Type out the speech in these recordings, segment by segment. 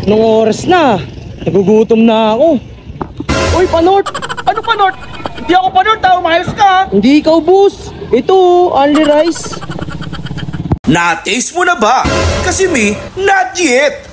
Anong oras na? Nagugutom na ako. Uy, Panort! Ano Panort? Hindi ako Panort, umayos ka! Hindi ikaw, boss. Ito, only rice. Na-taste mo na ba? Kasi me, not yet!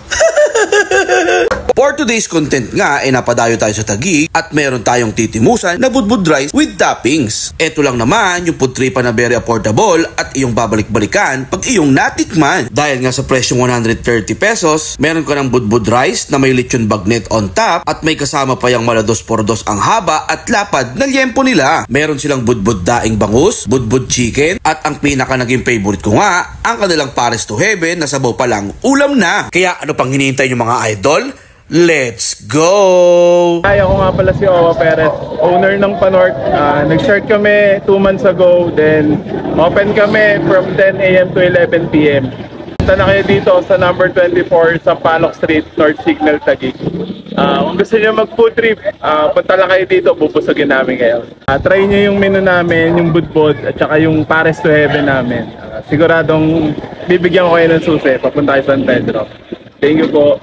For today's content nga ay napadayo tayo sa Taguig at meron tayong titimusan na budbud rice with toppings. Ito lang naman yung putripan na very affordable at iyong babalik-balikan pag iyong natikman. Dahil nga sa presyong 130 pesos, meron ka ng budbud rice na may lechon bagnet on top at may kasama pa yung malados por dos ang haba at lapad na liempo nila. Meron silang budbud daing bangus, budbud chicken at ang pinaka naging favorite ko nga, ang kanilang pares to heaven na sabaw pa lang ulam na. Kaya ano pang hinihintay nyo mga idol? Let's go! Hi, ako nga pala si Owa Perez, owner ng Panort. Nag-start kami 2 months ago, then open kami from 10 a.m. to 11 p.m. Punta na kayo dito sa number 24 sa Palok Street, North Signal, Taguig. Kung gusto niyo mag-food trip, punta lang kayo dito, bubusogin namin kayo. Try niyo yung menu namin, yung budbud, at saka yung pares to heaven namin. Siguradong bibigyan ko kayo ng susi, papunta kayo San Pedro. Thank you po.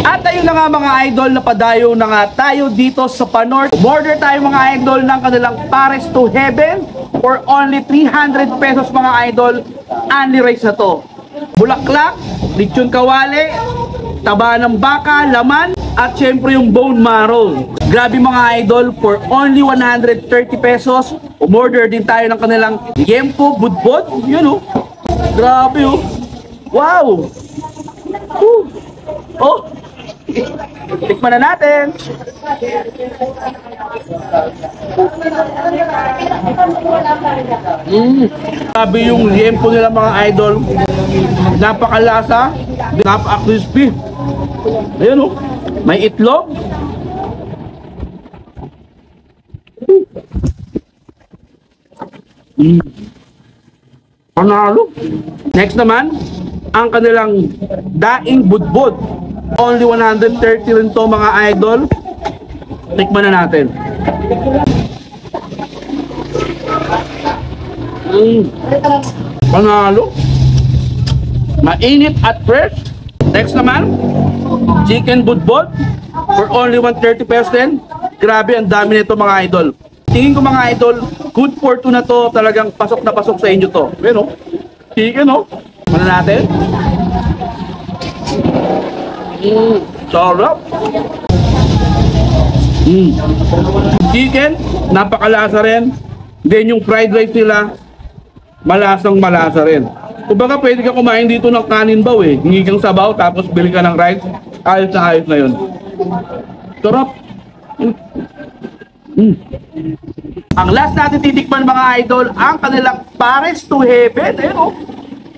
At ayun na nga mga idol, napadayo na nga tayo dito sa Panort. Order tayo mga idol ng kanilang pares to heaven for only 300 pesos mga idol. Only rice na to. Bulaklak, lechon kawali, taba ng baka, laman, at syempre yung bone marrow. Grabe mga idol, for only 130 pesos, umorder din tayo ng kanilang liempo budbud. Yun oh. Grabe oh. Wow. Oh. Tikman na natin. Grabe yung liempo nila mga idol. Napakalasa, napaka-crispy. Ayun oh. May itlog. Panalo. Next naman, ang kanilang daing budbud. Only 130 rin to mga idol. Tikman na natin. Panalo. Mainit at fresh. Next naman, chicken budbud for only 130 pesos din. Grabe, ang dami nito mga idol. Tingin ko mga idol, good for two na to. Talagang pasok na pasok sa inyo to. Pero, chicken oh. Ano natin? Sarap. Chicken, napakalasa rin. Then yung fried rice nila, malasang malasa rin. Kumbaga pwede ka kumain dito ng kanin baw eh. Hingi kang sabaw tapos bili ka ng rice. Ayos na yun. Sarap. Ang last natin titikman mga idol, ang kanilang pares to heaven. Ayun oh.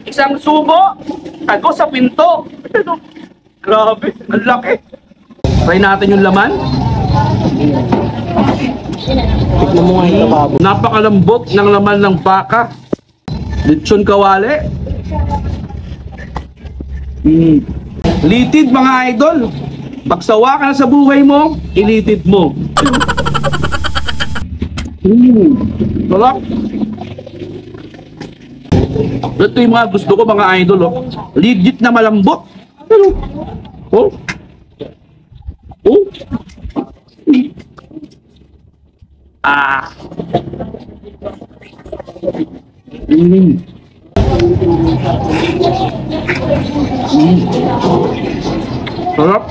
Isang subo, tago sa pinto. Ayun oh. Grabe, ang laki. Try natin yung laman. Tignan mo nga yung lababo. Napakalambot ng laman ng baka. Lechon kawali. Litid mga idol. Pagsawa ka na sa buhay mo, ilitid mo. Sarap. Ito yung mga gusto ko mga idol oh. Legit na malambot. Oh. Oh. Ah. Sarap.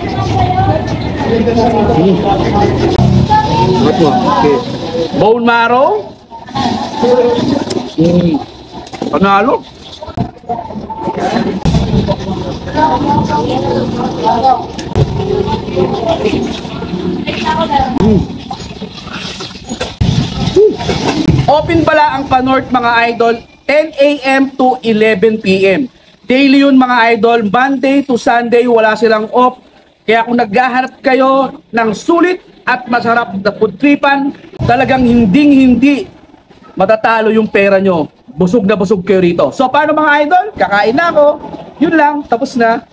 Okay. Bone marrow. Panalo. Open pala ang Panort mga idol 10 a.m. to 11 p.m. Daily yun mga idol, Monday to Sunday wala silang off. Kaya kung naghahanap kayo ng sulit at masarap na food tripan, talagang hindi matatalo yung pera nyo. Busog na busog kayo rito. So paano mga idol? Kakain na ako. Yun lang, tapos na.